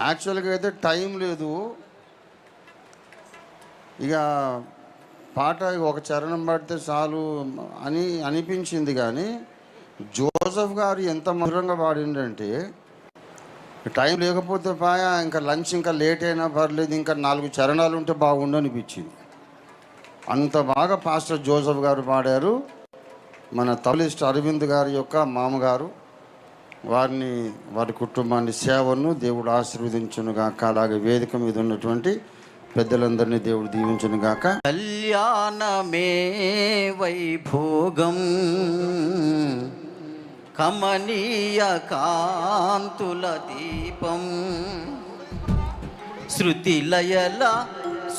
యాక్చువల్గా అయితే టైం లేదు, ఇక పాట ఒక చరణం పడితే చాలు అని అనిపించింది. కానీ జోసెఫ్ గారు ఎంత మధురంగా పాడిండంటే టైం లేకపోతే పాయా, ఇంకా లంచ్ ఇంకా లేట్ అయినా పర్లేదు, ఇంకా 4 చరణాలు ఉంటే బాగుండు అనిపించింది. అంత బాగా పాస్టర్ జోసెఫ్ గారు పాడారు. మన తబలిస్ట్ అరవింద్ గారి యొక్క మామగారు, వారి కుటుంబాన్ని సేవను దేవుడు ఆశీర్వదించును గాక. అలాగే వేదిక మీద ఉన్నటువంటి పెద్దలందరినీ దేవుడు దీవించును గాక. కళ్యాణమే వైభోగం కమనీయ కాంతుల దీపం శృతిలయల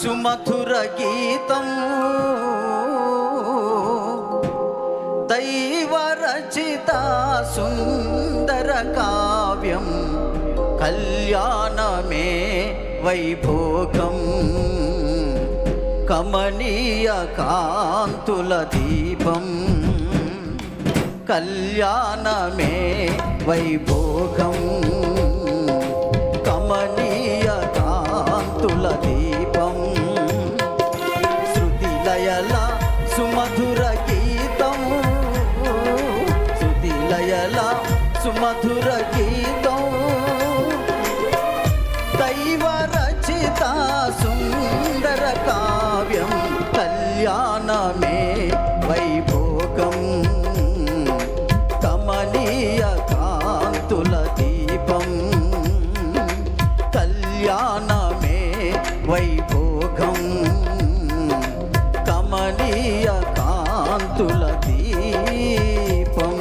సుమధుర గీతం దైవరచిత సుందర కావ్యం కళ్యాణమే వైభోగం కమనీయ కాంతుల దీపం కళ్యాణమే వైభోగం కమనీయ కాంతుల దీపం శృతిలయల సుమధుర గీతం శృతిలయల సుమధుర గీతం దైవరచిత సుందర కావ్యం కళ్యాణమే వైభోగం కమనీయ కాంతుల దీపం కళ్యాణమే వైభోగం కమనీయ కాంతుల దీపం.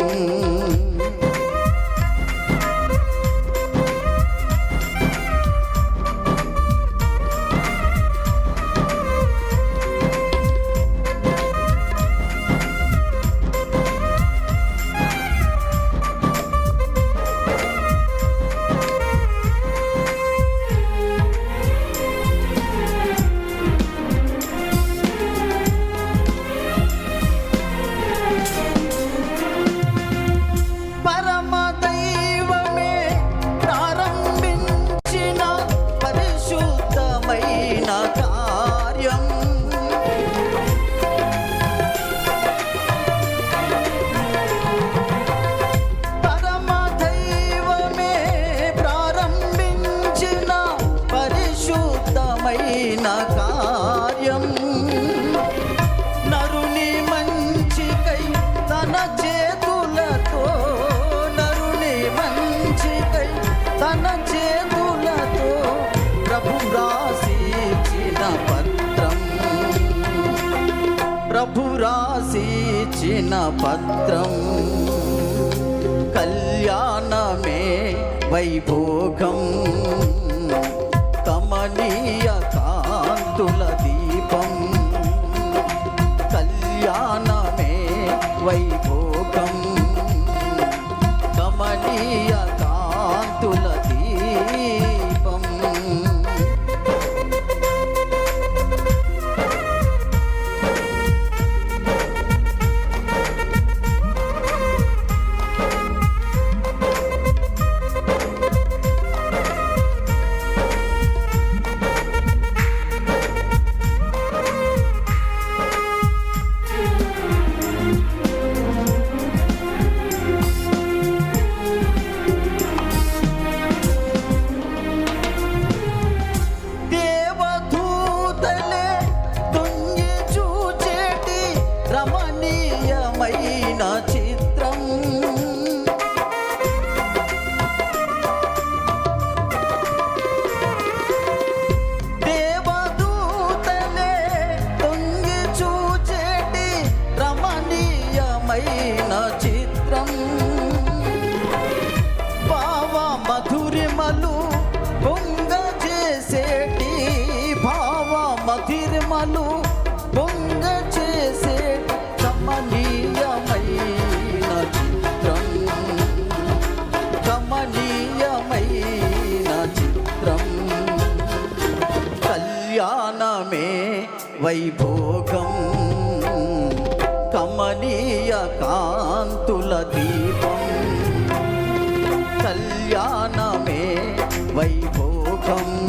కార్యం నరుని మంచికై తన చేతులతో నరుని మంచికై తన చేతులతో ప్రభు రాసిచిన పత్రం ప్రభు రాసిచిన పత్రం కళ్యాణమే వైభోగం కమనీయ కాంతుల దీపం కళ్యాణమే వైభోగం కమనీయ కాంతుల దీపం. రమణీయమైన చిత్రం దేవదూతలే తొంగి చూచేటి రమణీయమైన చిత్రం భావ మధురిమలు పొంగ చేసేటి భావ మధురిమలు పొంగ చేసే కమనీయమైన చిత్రం కమనీయమైన చిత్రం కళ్యాణమే వైభోగం కమనీయ కాంతుల దీపం కళ్యాణమే వైభోగం సుఖం